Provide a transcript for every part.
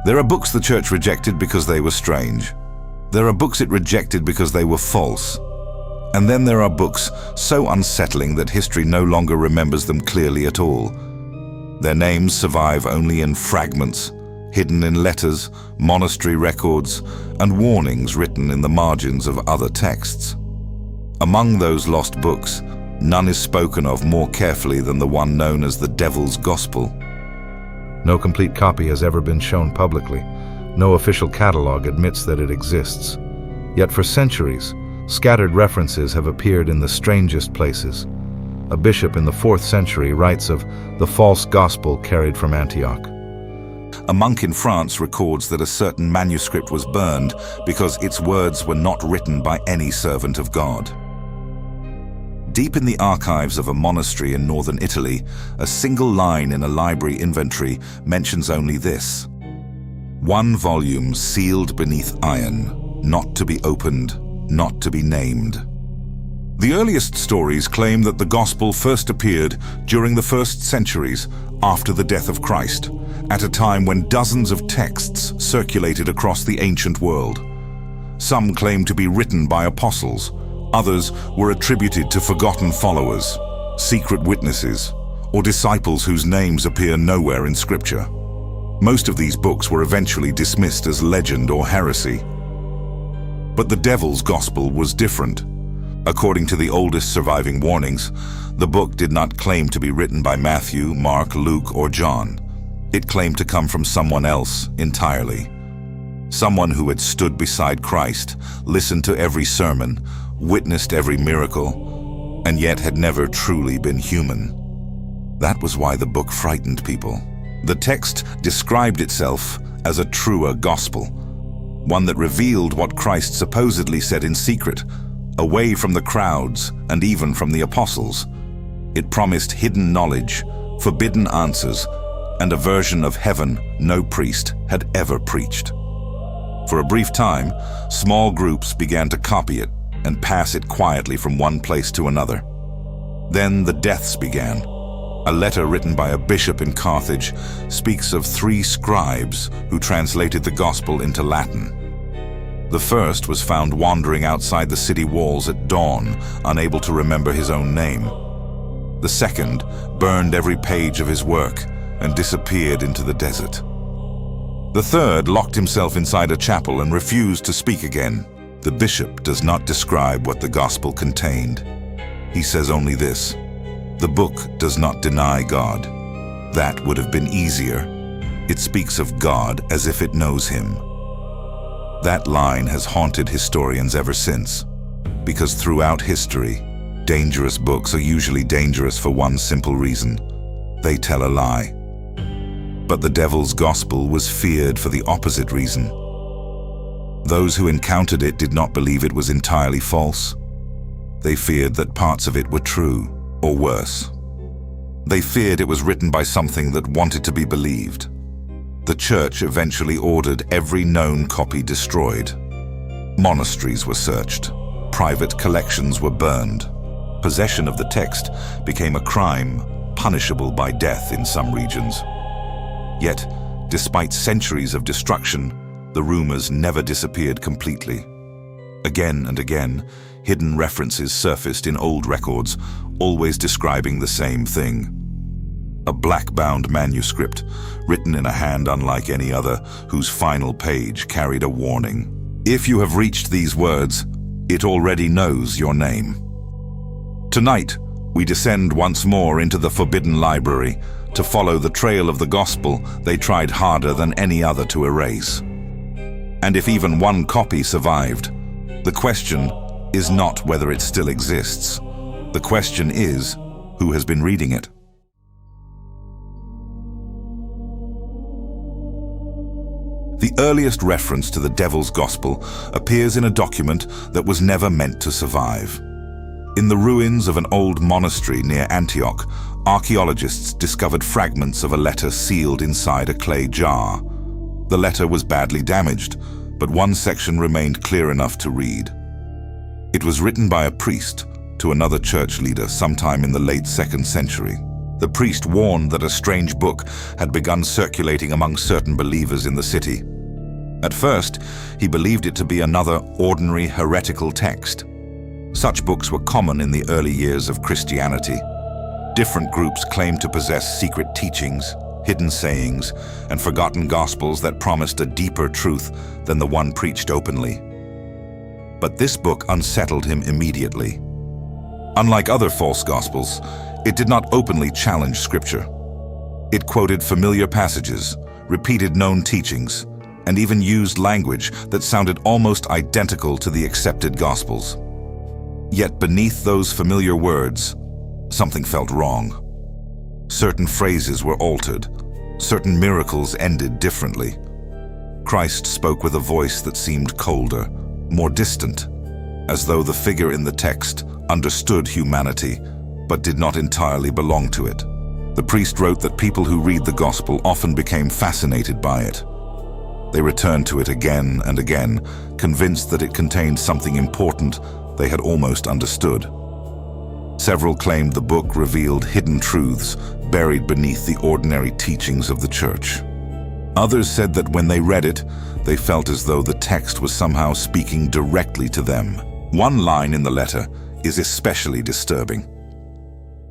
There are books the church rejected because they were strange. There are books it rejected because they were false. And then there are books so unsettling that history no longer remembers them clearly at all. Their names survive only in fragments, hidden in letters, monastery records, and warnings written in the margins of other texts. Among those lost books, none is spoken of more carefully than the one known as the Devil's Gospel. No complete copy has ever been shown publicly. No official catalog admits that it exists. Yet for centuries, scattered references have appeared in the strangest places. A bishop in the 4th century writes of the false gospel carried from Antioch. A monk in France records that a certain manuscript was burned because its words were not written by any servant of God. Deep in the archives of a monastery in northern Italy, a single line in a library inventory mentions only this: "One volume sealed beneath iron, not to be opened, not to be named." The earliest stories claim that the gospel first appeared during the 1st centuries after the death of Christ, at a time when dozens of texts circulated across the ancient world. Some claim to be written by apostles. Others were attributed to forgotten followers, secret witnesses, or disciples whose names appear nowhere in Scripture. Most of these books were eventually dismissed as legend or heresy. But the Devil's Gospel was different. According to the oldest surviving warnings, the book did not claim to be written by Matthew, Mark, Luke, or John. It claimed to come from someone else entirely. Someone who had stood beside Christ, listened to every sermon, witnessed every miracle, and yet had never truly been human. That was why the book frightened people. The text described itself as a truer gospel, one that revealed what Christ supposedly said in secret, away from the crowds and even from the apostles. It promised hidden knowledge, forbidden answers, and a version of heaven no priest had ever preached. For a brief time, small groups began to copy it and pass it quietly from one place to another. Then the deaths began. A letter written by a bishop in Carthage speaks of 3 scribes who translated the gospel into Latin. The first was found wandering outside the city walls at dawn, unable to remember his own name. The second burned every page of his work and disappeared into the desert. The third locked himself inside a chapel and refused to speak again. The bishop does not describe what the gospel contained. He says only this: the book does not deny God. That would have been easier. It speaks of God as if it knows him. That line has haunted historians ever since, because throughout history, dangerous books are usually dangerous for one simple reason: they tell a lie. But the Devil's Gospel was feared for the opposite reason. Those who encountered it did not believe it was entirely false. They feared that parts of it were true, or worse. They feared it was written by something that wanted to be believed. The church eventually ordered every known copy destroyed. Monasteries were searched. Private collections were burned. Possession of the text became a crime, punishable by death in some regions. Yet, despite centuries of destruction, the rumors never disappeared completely. Again and again, hidden references surfaced in old records, always describing the same thing. A black-bound manuscript, written in a hand unlike any other, whose final page carried a warning. If you have reached these words, it already knows your name. Tonight, we descend once more into the Forbidden Library to follow the trail of the gospel they tried harder than any other to erase. And if even one copy survived, the question is not whether it still exists. The question is, who has been reading it? The earliest reference to the Devil's Gospel appears in a document that was never meant to survive. In the ruins of an old monastery near Antioch, archaeologists discovered fragments of a letter sealed inside a clay jar. The letter was badly damaged, but one section remained clear enough to read. It was written by a priest to another church leader sometime in the late 2nd century. The priest warned that a strange book had begun circulating among certain believers in the city. At first, he believed it to be another ordinary heretical text. Such books were common in the early years of Christianity. Different groups claimed to possess secret teachings, hidden sayings, and forgotten gospels that promised a deeper truth than the one preached openly. But this book unsettled him immediately. Unlike other false gospels, it did not openly challenge Scripture. It quoted familiar passages, repeated known teachings, and even used language that sounded almost identical to the accepted Gospels. Yet beneath those familiar words, something felt wrong. Certain phrases were altered. Certain miracles ended differently. Christ spoke with a voice that seemed colder, more distant, as though the figure in the text understood humanity, but did not entirely belong to it. The priest wrote that people who read the Gospel often became fascinated by it. They returned to it again and again, convinced that it contained something important they had almost understood. Several claimed the book revealed hidden truths buried beneath the ordinary teachings of the Church. Others said that when they read it, they felt as though the text was somehow speaking directly to them. One line in the letter is especially disturbing.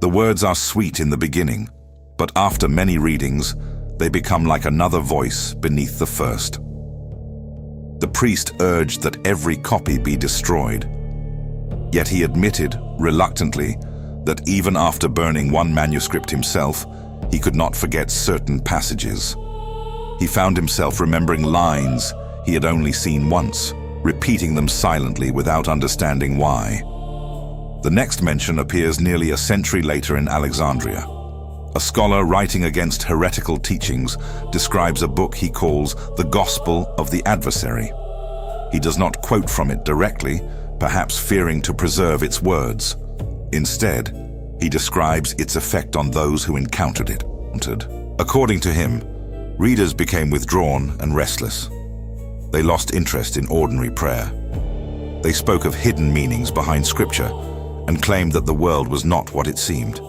The words are sweet in the beginning, but after many readings, they become like another voice beneath the first. The priest urged that every copy be destroyed. Yet he admitted, reluctantly, that even after burning one manuscript himself, he could not forget certain passages. He found himself remembering lines he had only seen once, repeating them silently without understanding why. The next mention appears nearly a century later in Alexandria. A scholar writing against heretical teachings describes a book he calls the Gospel of the Adversary. He does not quote from it directly, perhaps fearing to preserve its words. Instead, he describes its effect on those who encountered it. According to him, readers became withdrawn and restless. They lost interest in ordinary prayer. They spoke of hidden meanings behind Scripture and claimed that the world was not what it seemed.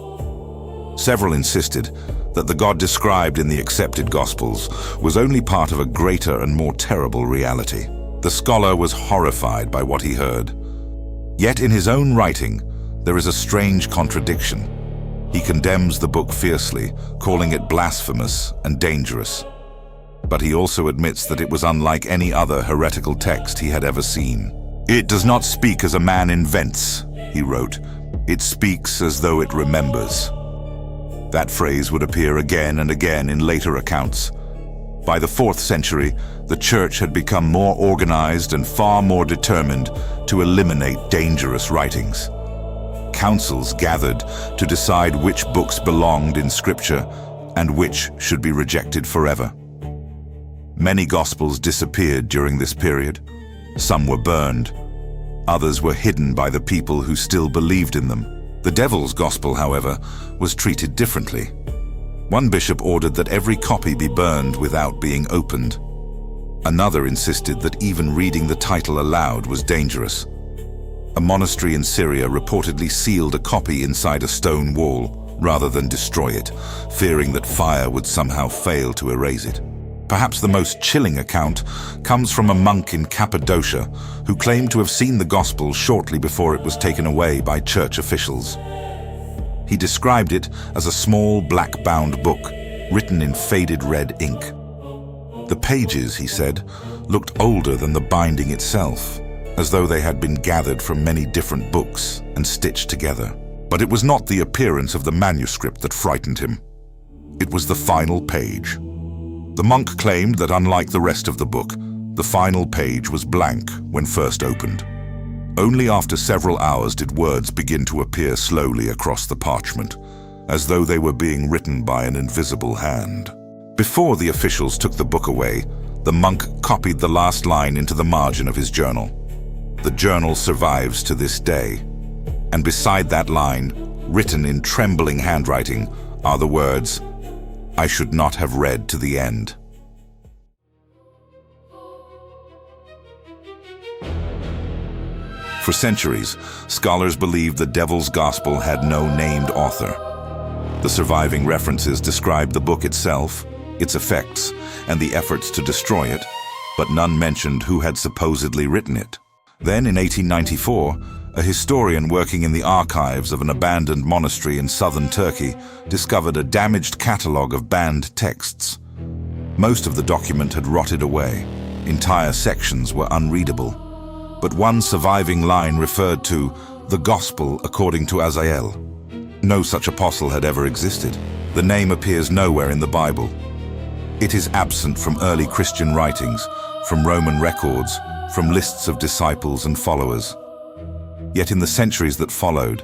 Several insisted that the God described in the accepted Gospels was only part of a greater and more terrible reality. The scholar was horrified by what he heard. Yet in his own writing, there is a strange contradiction. He condemns the book fiercely, calling it blasphemous and dangerous. But he also admits that it was unlike any other heretical text he had ever seen. "It does not speak as a man invents," he wrote. "It speaks as though it remembers." That phrase would appear again and again in later accounts. By the 4th century, the Church had become more organized and far more determined to eliminate dangerous writings. Councils gathered to decide which books belonged in Scripture and which should be rejected forever. Many Gospels disappeared during this period. Some were burned. Others were hidden by the people who still believed in them. The Devil's Gospel, however, was treated differently. One bishop ordered that every copy be burned without being opened. Another insisted that even reading the title aloud was dangerous. A monastery in Syria reportedly sealed a copy inside a stone wall rather than destroy it, fearing that fire would somehow fail to erase it. Perhaps the most chilling account comes from a monk in Cappadocia who claimed to have seen the Gospel shortly before it was taken away by church officials. He described it as a small black-bound book written in faded red ink. The pages, he said, looked older than the binding itself, as though they had been gathered from many different books and stitched together. But it was not the appearance of the manuscript that frightened him. It was the final page. The monk claimed that unlike the rest of the book, the final page was blank when first opened. Only after several hours did words begin to appear slowly across the parchment, as though they were being written by an invisible hand. Before the officials took the book away, the monk copied the last line into the margin of his journal. The journal survives to this day, and beside that line, written in trembling handwriting, are the words, "I should not have read to the end." For centuries, scholars believed the Devil's Gospel had no named author. The surviving references described the book itself, its effects, and the efforts to destroy it, but none mentioned who had supposedly written it. Then, in 1894, a historian working in the archives of an abandoned monastery in southern Turkey discovered a damaged catalogue of banned texts. Most of the document had rotted away. Entire sections were unreadable. But one surviving line referred to the Gospel according to Azael. No such apostle had ever existed. The name appears nowhere in the Bible. It is absent from early Christian writings, from Roman records, from lists of disciples and followers. Yet in the centuries that followed,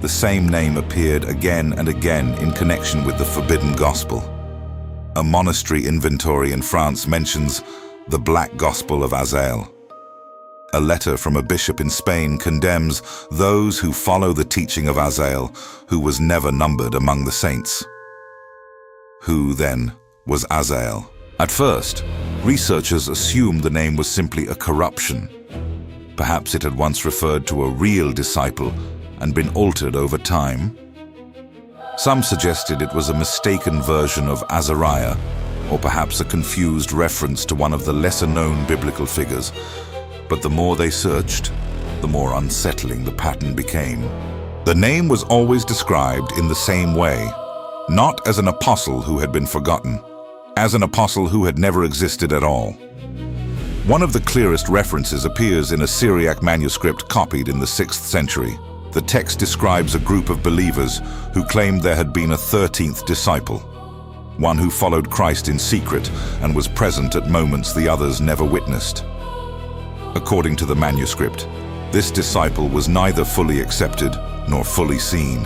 the same name appeared again and again in connection with the forbidden gospel. A monastery inventory in France mentions the Black Gospel of Azael. A letter from a bishop in Spain condemns those who follow the teaching of Azael, who was never numbered among the saints. Who, then, was Azael? At first, researchers assumed the name was simply a corruption. Perhaps it had once referred to a real disciple and been altered over time. Some suggested it was a mistaken version of Azariah, or perhaps a confused reference to one of the lesser-known biblical figures. But the more they searched, the more unsettling the pattern became. The name was always described in the same way, not as an apostle who had been forgotten, as an apostle who had never existed at all. One of the clearest references appears in a Syriac manuscript copied in the 6th century. The text describes a group of believers who claimed there had been a 13th disciple, one who followed Christ in secret and was present at moments the others never witnessed. According to the manuscript, this disciple was neither fully accepted nor fully seen.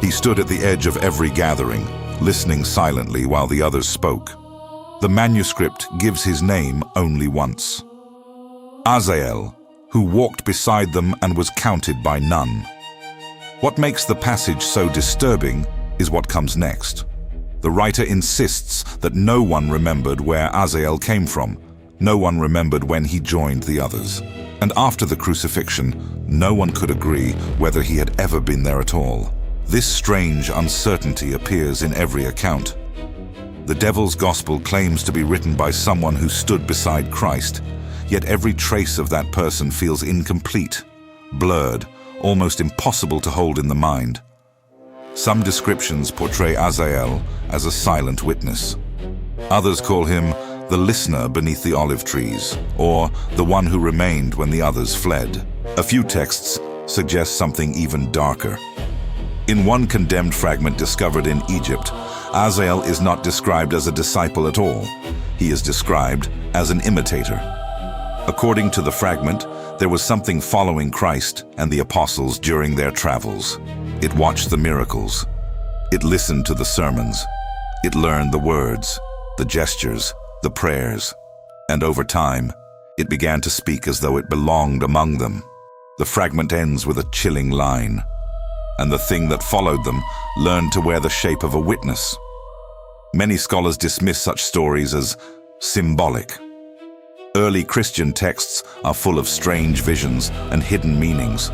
He stood at the edge of every gathering, listening silently while the others spoke. The manuscript gives his name only once. Azael, who walked beside them and was counted by none. What makes the passage so disturbing is what comes next. The writer insists that no one remembered where Azael came from. No one remembered when he joined the others. And after the crucifixion, no one could agree whether he had ever been there at all. This strange uncertainty appears in every account. The Devil's Gospel claims to be written by someone who stood beside Christ, yet every trace of that person feels incomplete, blurred, almost impossible to hold in the mind. Some descriptions portray Azael as a silent witness. Others call him the listener beneath the olive trees, or the one who remained when the others fled. A few texts suggest something even darker. In one condemned fragment discovered in Egypt, Azael is not described as a disciple at all. He is described as an imitator. According to the fragment, there was something following Christ and the apostles during their travels. It watched the miracles. It listened to the sermons. It learned the words, the gestures, the prayers. And over time, it began to speak as though it belonged among them. The fragment ends with a chilling line. And the thing that followed them learned to wear the shape of a witness. Many scholars dismiss such stories as symbolic. Early Christian texts are full of strange visions and hidden meanings.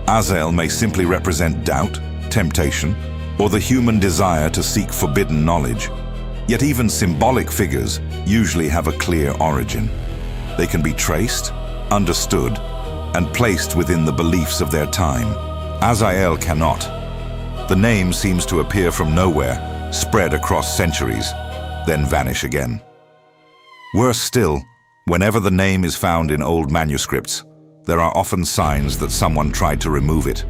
Azael may simply represent doubt, temptation, or the human desire to seek forbidden knowledge. Yet even symbolic figures usually have a clear origin. They can be traced, understood, and placed within the beliefs of their time. Azael cannot. The name seems to appear from nowhere, spread across centuries, then vanish again. Worse still, whenever the name is found in old manuscripts, there are often signs that someone tried to remove it.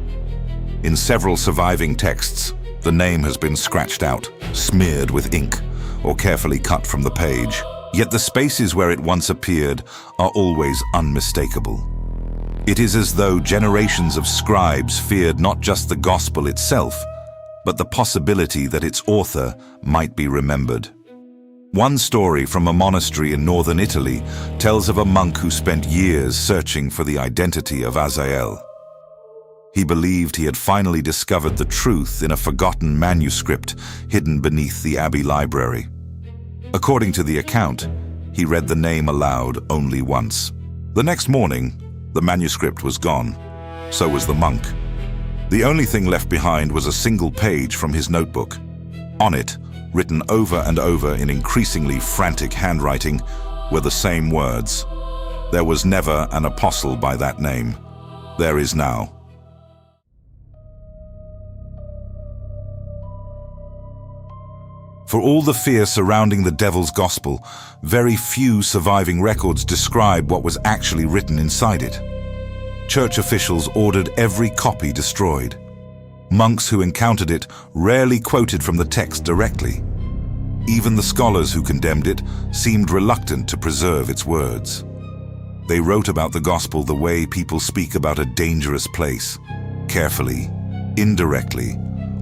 In several surviving texts, the name has been scratched out, smeared with ink, or carefully cut from the page. Yet the spaces where it once appeared are always unmistakable. It is as though generations of scribes feared not just the gospel itself, but the possibility that its author might be remembered. One story from a monastery in northern Italy tells of a monk who spent years searching for the identity of Azael. He believed he had finally discovered the truth in a forgotten manuscript hidden beneath the abbey library. According to the account, he read the name aloud only once. The next morning, the manuscript was gone. So was the monk. The only thing left behind was a single page from his notebook. On it, written over and over in increasingly frantic handwriting, were the same words. There was never an apostle by that name. There is now. For all the fear surrounding the devil's gospel, very few surviving records describe what was actually written inside it. Church officials ordered every copy destroyed. Monks who encountered it rarely quoted from the text directly. Even the scholars who condemned it seemed reluctant to preserve its words. They wrote about the gospel the way people speak about a dangerous place, carefully, indirectly,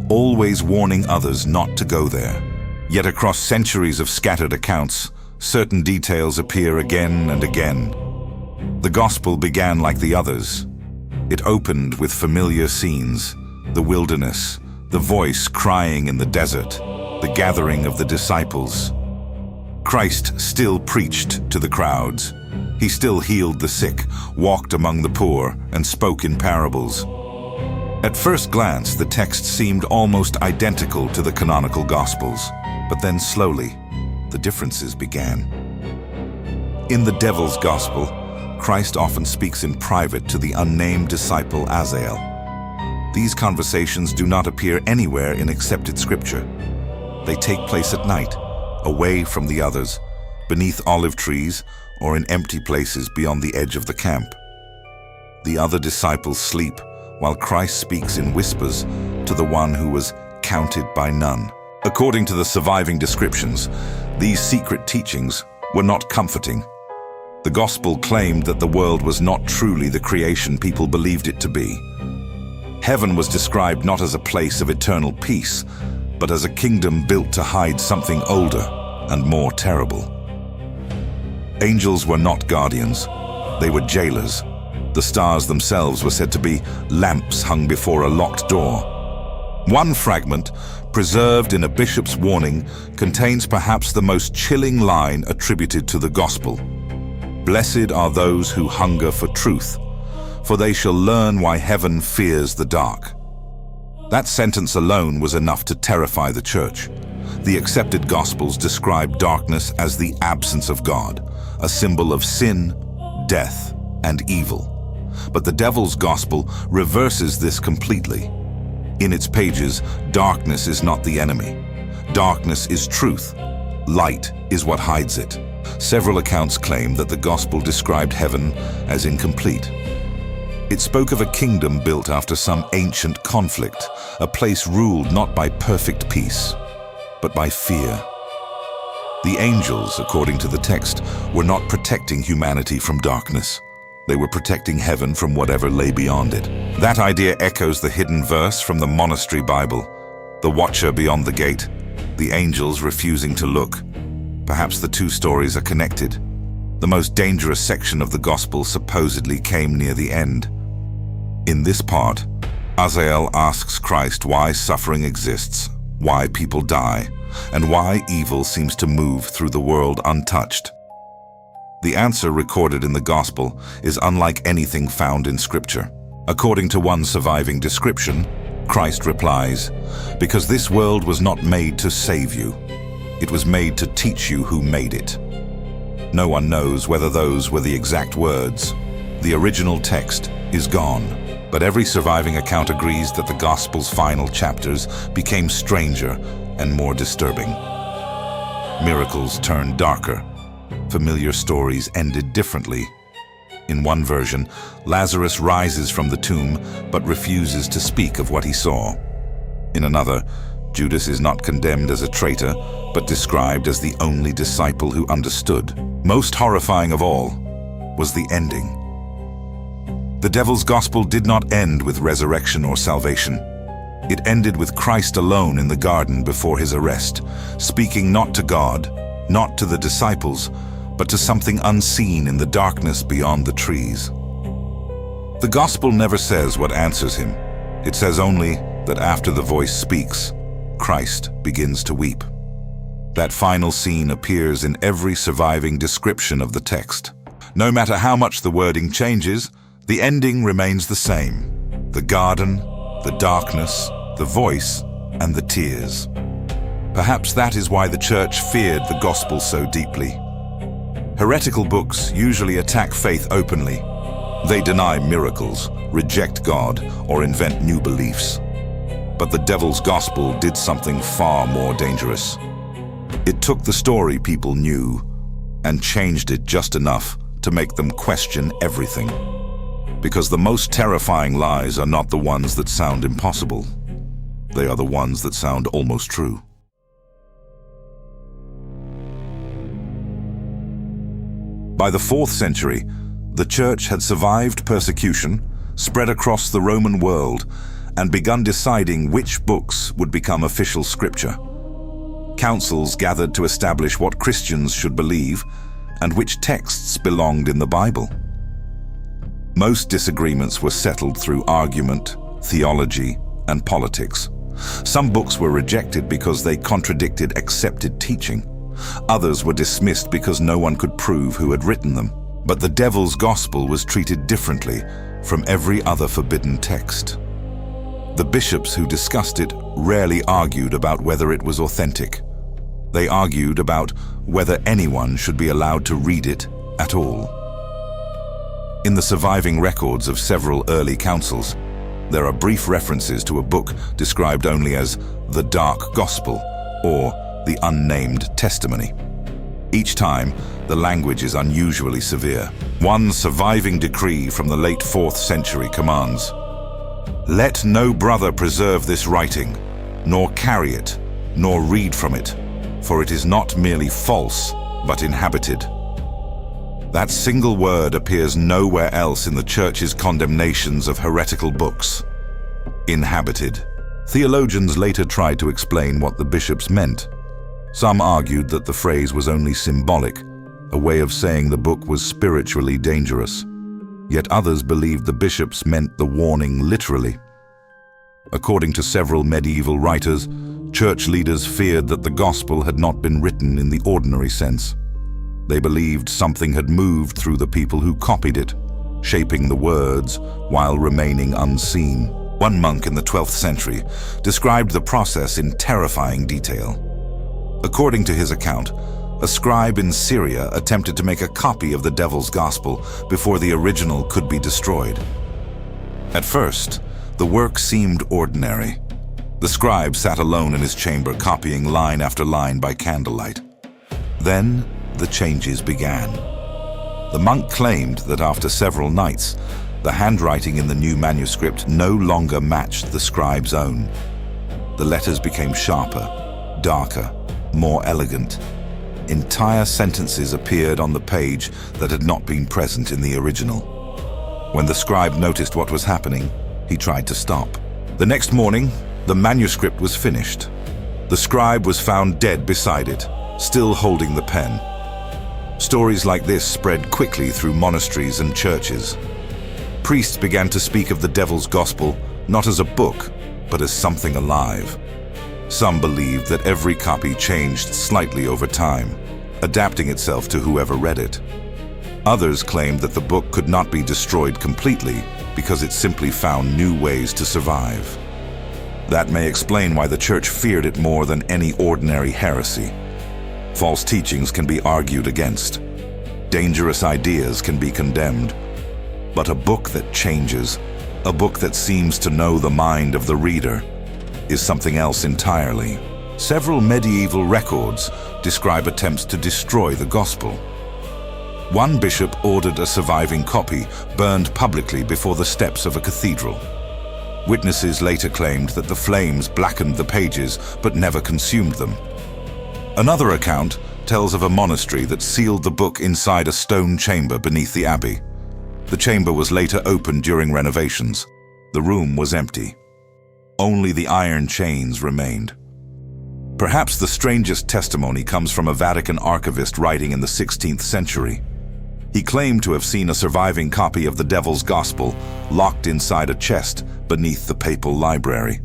always warning others not to go there. Yet across centuries of scattered accounts, certain details appear again and again. The gospel began like the others. It opened with familiar scenes, the wilderness, the voice crying in the desert, the gathering of the disciples. Christ still preached to the crowds. He still healed the sick, walked among the poor, and spoke in parables. At first glance, the text seemed almost identical to the canonical Gospels, but then slowly, the differences began. In the Devil's Gospel, Christ often speaks in private to the unnamed disciple Azael. These conversations do not appear anywhere in accepted scripture. They take place at night, away from the others, beneath olive trees, or in empty places beyond the edge of the camp. The other disciples sleep, while Christ speaks in whispers to the one who was counted by none. According to the surviving descriptions, these secret teachings were not comforting. The gospel claimed that the world was not truly the creation people believed it to be. Heaven was described not as a place of eternal peace, but as a kingdom built to hide something older and more terrible. Angels were not guardians, they were jailers. The stars themselves were said to be lamps hung before a locked door. One fragment, preserved in a bishop's warning, contains perhaps the most chilling line attributed to the gospel. "Blessed are those who hunger for truth, for they shall learn why heaven fears the dark." That sentence alone was enough to terrify the church. The accepted gospels describe darkness as the absence of God, a symbol of sin, death, and evil. But the devil's gospel reverses this completely. In its pages, darkness is not the enemy. Darkness is truth. Light is what hides it. Several accounts claim that the gospel described heaven as incomplete. It spoke of a kingdom built after some ancient conflict, a place ruled not by perfect peace, but by fear. The angels, according to the text, were not protecting humanity from darkness. They were protecting heaven from whatever lay beyond it. That idea echoes the hidden verse from the monastery Bible, the watcher beyond the gate, the angels refusing to look. Perhaps the two stories are connected. The most dangerous section of the gospel supposedly came near the end. In this part, Azael asks Christ why suffering exists, why people die, and why evil seems to move through the world untouched. The answer recorded in the Gospel is unlike anything found in Scripture. According to one surviving description, Christ replies, "Because this world was not made to save you. It was made to teach you who made it." No one knows whether those were the exact words. The original text is gone, but every surviving account agrees that the Gospel's final chapters became stranger and more disturbing. Miracles turned darker. Familiar stories ended differently. In one version, Lazarus rises from the tomb but refuses to speak of what he saw. In another, Judas is not condemned as a traitor, but described as the only disciple who understood. Most horrifying of all was the ending. The devil's gospel did not end with resurrection or salvation. It ended with Christ alone in the garden before his arrest, speaking not to God, not to the disciples, but to something unseen in the darkness beyond the trees. The gospel never says what answers him. It says only that after the voice speaks, Christ begins to weep. That final scene appears in every surviving description of the text. No matter how much the wording changes, the ending remains the same. The garden, the darkness, the voice, and the tears. Perhaps that is why the church feared the gospel so deeply. Heretical books usually attack faith openly. They deny miracles, reject God, or invent new beliefs. But the devil's gospel did something far more dangerous. It took the story people knew and changed it just enough to make them question everything. Because the most terrifying lies are not the ones that sound impossible. They are the ones that sound almost true. By the 4th century, the church had survived persecution, spread across the Roman world, and begun deciding which books would become official scripture. Councils gathered to establish what Christians should believe and which texts belonged in the Bible. Most disagreements were settled through argument, theology, and politics. Some books were rejected because they contradicted accepted teaching. Others were dismissed because no one could prove who had written them. But the devil's gospel was treated differently from every other forbidden text. The bishops who discussed it rarely argued about whether it was authentic. They argued about whether anyone should be allowed to read it at all. In the surviving records of several early councils, there are brief references to a book described only as the Dark Gospel or the Unnamed Testimony. Each time, the language is unusually severe. One surviving decree from the late 4th century commands, "Let no brother preserve this writing, nor carry it, nor read from it, for it is not merely false, but inhabited." That single word appears nowhere else in the Church's condemnations of heretical books. Inhabited. Theologians later tried to explain what the bishops meant. Some argued that the phrase was only symbolic, a way of saying the book was spiritually dangerous. Yet others believed the bishops meant the warning literally. According to several medieval writers, church leaders feared that the gospel had not been written in the ordinary sense. They believed something had moved through the people who copied it, shaping the words while remaining unseen. One monk in the 12th century described the process in terrifying detail. According to his account, a scribe in Syria attempted to make a copy of the devil's gospel before the original could be destroyed. At first, the work seemed ordinary. The scribe sat alone in his chamber copying line after line by candlelight. Then, the changes began. The monk claimed that after several nights, the handwriting in the new manuscript no longer matched the scribe's own. The letters became sharper, darker, more elegant. Entire sentences appeared on the page that had not been present in the original. When the scribe noticed what was happening, he tried to stop. The next morning, the manuscript was finished. The scribe was found dead beside it, still holding the pen. Stories like this spread quickly through monasteries and churches. Priests began to speak of the devil's gospel not as a book, but as something alive. Some believed that every copy changed slightly over time, adapting itself to whoever read it. Others claimed that the book could not be destroyed completely because it simply found new ways to survive. That may explain why the church feared it more than any ordinary heresy. False teachings can be argued against. Dangerous ideas can be condemned. But a book that changes, a book that seems to know the mind of the reader, is something else entirely. Several medieval records describe attempts to destroy the gospel. One bishop ordered a surviving copy burned publicly before the steps of a cathedral. Witnesses later claimed that the flames blackened the pages but never consumed them. Another account tells of a monastery that sealed the book inside a stone chamber beneath the abbey. The chamber was later opened during renovations. The room was empty. Only the iron chains remained. Perhaps the strangest testimony comes from a Vatican archivist writing in the 16th century. He claimed to have seen a surviving copy of the Devil's Gospel locked inside a chest beneath the papal library.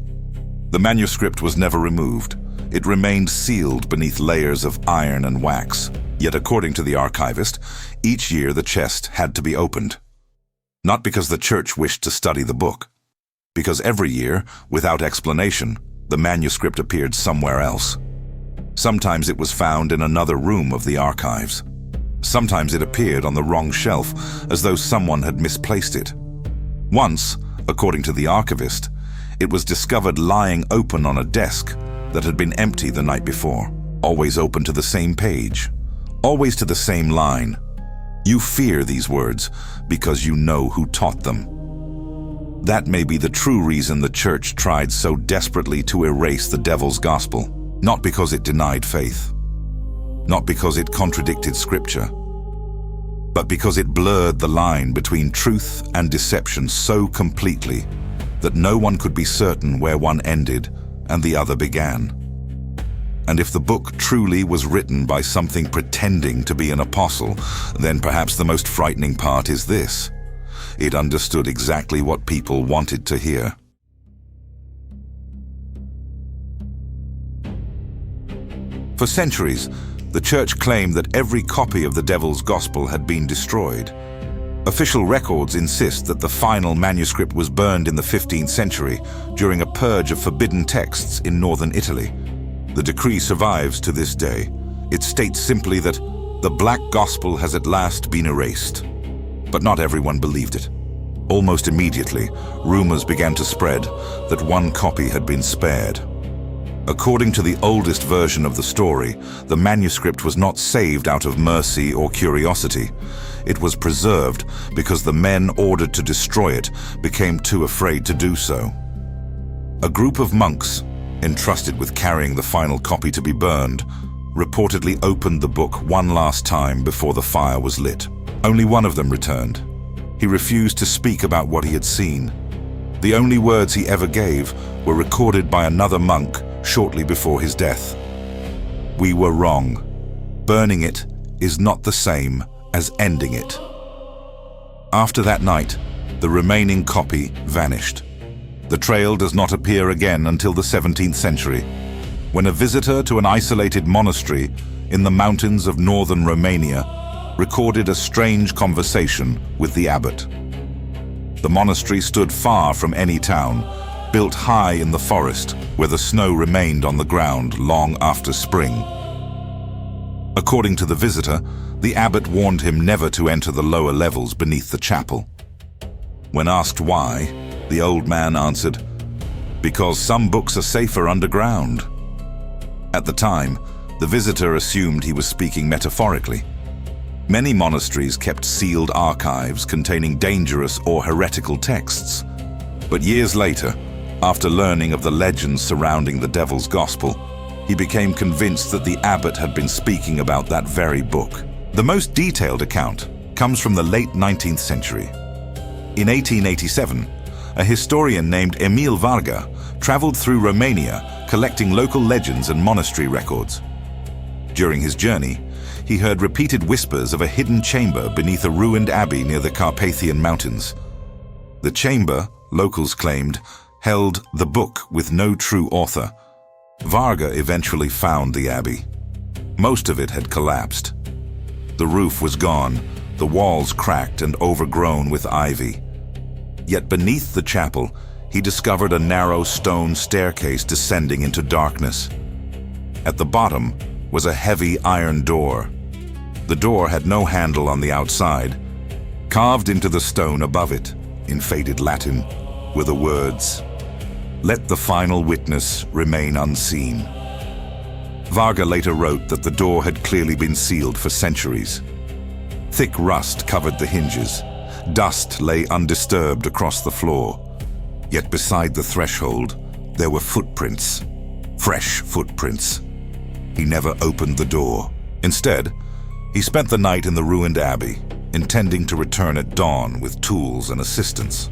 The manuscript was never removed. It remained sealed beneath layers of iron and wax. Yet according to the archivist, each year the chest had to be opened. Not because the church wished to study the book, because every year, without explanation, the manuscript appeared somewhere else. Sometimes it was found in another room of the archives. Sometimes it appeared on the wrong shelf, as though someone had misplaced it. Once, according to the archivist, it was discovered lying open on a desk that had been empty the night before, always open to the same page, always to the same line. You fear these words because you know who taught them. That may be the true reason the church tried so desperately to erase the devil's gospel, not because it denied faith, not because it contradicted scripture, but because it blurred the line between truth and deception so completely that no one could be certain where one ended and the other began. And if the book truly was written by something pretending to be an apostle, then perhaps the most frightening part is this: it understood exactly what people wanted to hear. For centuries, the church claimed that every copy of the devil's gospel had been destroyed. Official records insist that the final manuscript was burned in the 15th century during a purge of forbidden texts in northern Italy. The decree survives to this day. It states simply that the black gospel has at last been erased. But not everyone believed it. Almost immediately, rumors began to spread that one copy had been spared. According to the oldest version of the story, the manuscript was not saved out of mercy or curiosity. It was preserved because the men ordered to destroy it became too afraid to do so. A group of monks, entrusted with carrying the final copy to be burned, reportedly opened the book one last time before the fire was lit. Only one of them returned. He refused to speak about what he had seen. The only words he ever gave were recorded by another monk shortly before his death. "We were wrong. Burning it is not the same as ending it." After that night, the remaining copy vanished. The trail does not appear again until the 17th century, when a visitor to an isolated monastery in the mountains of northern Romania recorded a strange conversation with the abbot. The monastery stood far from any town, built high in the forest where the snow remained on the ground long after spring. According to the visitor, the abbot warned him never to enter the lower levels beneath the chapel. When asked why, the old man answered, "Because some books are safer underground." At the time, the visitor assumed he was speaking metaphorically. Many monasteries kept sealed archives containing dangerous or heretical texts. But years later, after learning of the legends surrounding the devil's gospel, he became convinced that the abbot had been speaking about that very book. The most detailed account comes from the late 19th century. In 1887, a historian named Emil Varga traveled through Romania collecting local legends and monastery records. During his journey, he heard repeated whispers of a hidden chamber beneath a ruined abbey near the Carpathian Mountains. The chamber, locals claimed, held the book with no true author. Varga eventually found the abbey. Most of it had collapsed. The roof was gone, the walls cracked and overgrown with ivy. Yet beneath the chapel, he discovered a narrow stone staircase descending into darkness. At the bottom was a heavy iron door. The door had no handle on the outside. Carved into the stone above it, in faded Latin, were the words, "Let the final witness remain unseen." Varga later wrote that the door had clearly been sealed for centuries. Thick rust covered the hinges. Dust lay undisturbed across the floor. Yet beside the threshold, there were footprints. Fresh footprints. He never opened the door. Instead, he spent the night in the ruined abbey, intending to return at dawn with tools and assistance.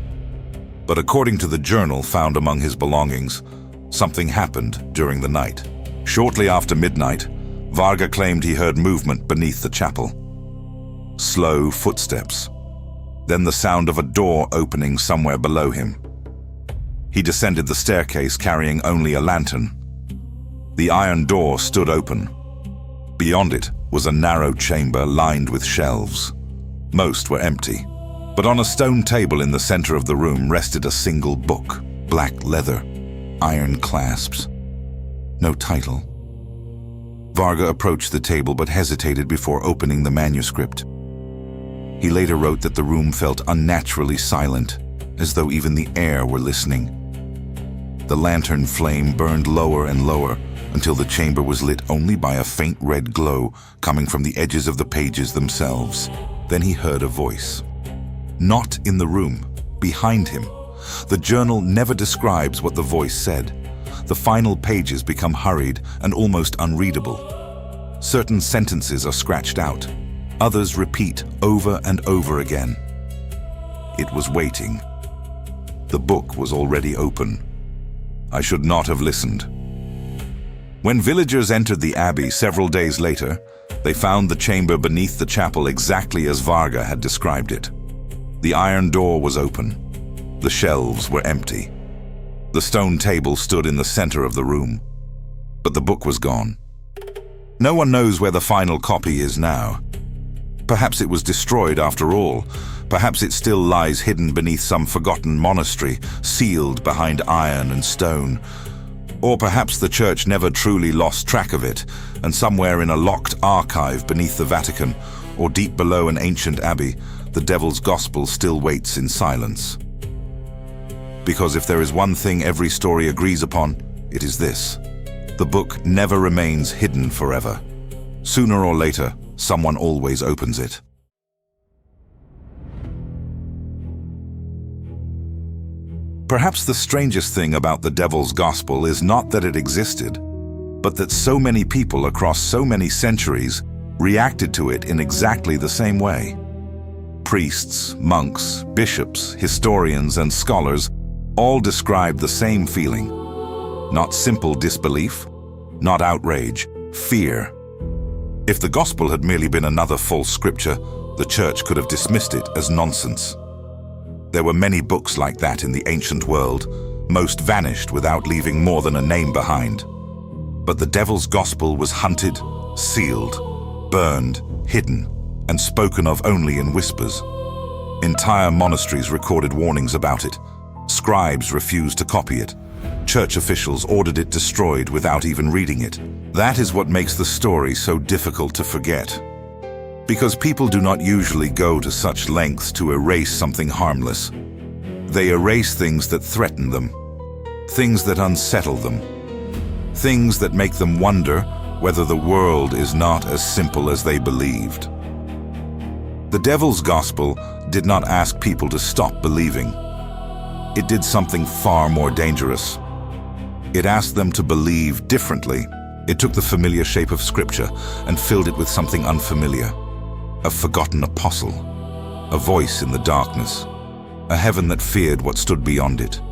But according to the journal found among his belongings, something happened during the night. Shortly after midnight, Varga claimed he heard movement beneath the chapel. Slow footsteps. Then the sound of a door opening somewhere below him. He descended the staircase carrying only a lantern. The iron door stood open. Beyond it was a narrow chamber lined with shelves. Most were empty, but on a stone table in the center of the room rested a single book. black leather, iron clasps. No title. Varga approached the table but hesitated before opening the manuscript. He later wrote that the room felt unnaturally silent, as though even the air were listening. The lantern flame burned lower and lower until the chamber was lit only by a faint red glow coming from the edges of the pages themselves. Then he heard a voice. Not in the room, behind him. The journal never describes what the voice said. The final pages become hurried and almost unreadable. Certain sentences are scratched out. Others repeat over and over again. It was waiting. The book was already open. I should not have listened. When villagers entered the abbey several days later, they found the chamber beneath the chapel exactly as Varga had described it. The iron door was open. The shelves were empty. The stone table stood in the center of the room. But the book was gone. No one knows where the final copy is now. Perhaps it was destroyed after all. Perhaps it still lies hidden beneath some forgotten monastery, sealed behind iron and stone. Or perhaps the church never truly lost track of it, and somewhere in a locked archive beneath the Vatican, or deep below an ancient abbey, the devil's gospel still waits in silence. Because if there is one thing every story agrees upon, it is this. The book never remains hidden forever. Sooner or later, someone always opens it. Perhaps the strangest thing about the devil's gospel is not that it existed, but that so many people across so many centuries reacted to it in exactly the same way. Priests, monks, bishops, historians, and scholars all described the same feeling. Not simple disbelief, not outrage, fear. If the gospel had merely been another false scripture, the church could have dismissed it as nonsense. There were many books like that in the ancient world. Most vanished without leaving more than a name behind. But the devil's gospel was hunted, sealed, burned, hidden, and spoken of only in whispers. Entire monasteries recorded warnings about it. Scribes refused to copy it. Church officials ordered it destroyed without even reading it. That is what makes the story so difficult to forget. Because people do not usually go to such lengths to erase something harmless. They erase things that threaten them, things that unsettle them, things that make them wonder whether the world is not as simple as they believed. The devil's gospel did not ask people to stop believing. It did something far more dangerous. It asked them to believe differently. It took the familiar shape of Scripture and filled it with something unfamiliar. A forgotten apostle, a voice in the darkness, a heaven that feared what stood beyond it.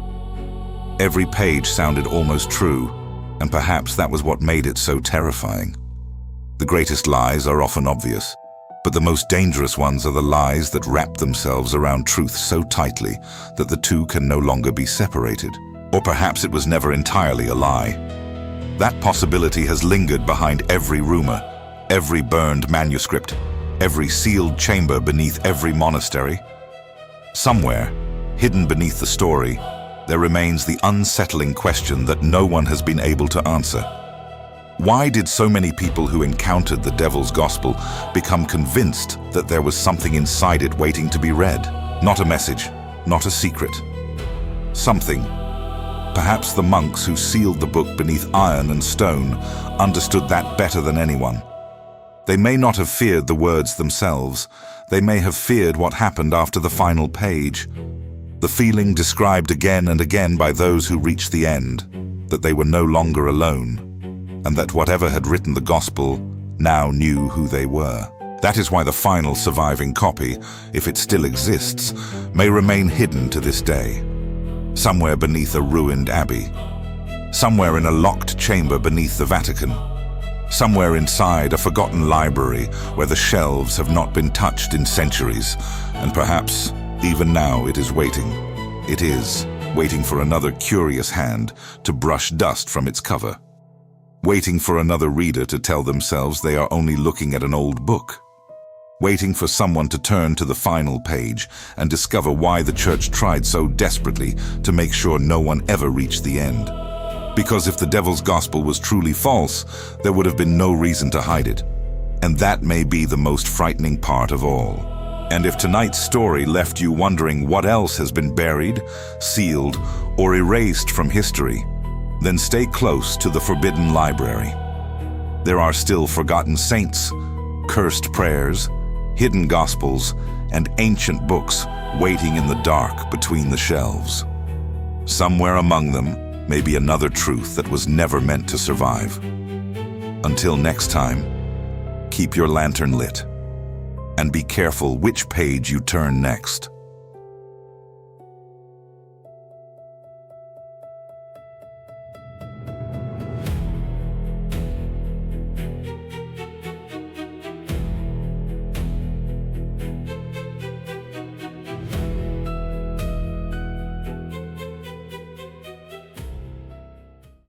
Every page sounded almost true, and perhaps that was what made it so terrifying. The greatest lies are often obvious, but the most dangerous ones are the lies that wrap themselves around truth so tightly that the two can no longer be separated. Or perhaps it was never entirely a lie. That possibility has lingered behind every rumor, every burned manuscript, every sealed chamber beneath every monastery. Somewhere, hidden beneath the story, there remains the unsettling question that no one has been able to answer. Why did so many people who encountered the devil's gospel become convinced that there was something inside it waiting to be read? Not a message, not a secret. Something. Perhaps the monks who sealed the book beneath iron and stone understood that better than anyone. They may not have feared the words themselves. They may have feared what happened after the final page. The feeling described again and again by those who reached the end, that they were no longer alone, and that whatever had written the gospel now knew who they were. That is why the final surviving copy, if it still exists, may remain hidden to this day. Somewhere beneath a ruined abbey. Somewhere in a locked chamber beneath the Vatican. Somewhere inside a forgotten library where the shelves have not been touched in centuries, and perhaps even now it is waiting. It is waiting for another curious hand to brush dust from its cover. Waiting for another reader to tell themselves they are only looking at an old book. waiting for someone to turn to the final page and discover why the church tried so desperately to make sure no one ever reached the end. Because if the devil's gospel was truly false, there would have been no reason to hide it. And that may be the most frightening part of all. And if tonight's story left you wondering what else has been buried, sealed, or erased from history, then stay close to the Forbidden Library. There are still forgotten saints, cursed prayers, hidden gospels, and ancient books waiting in the dark between the shelves. Somewhere among them may be another truth that was never meant to survive. Until next time, keep your lantern lit, and be careful which page you turn next.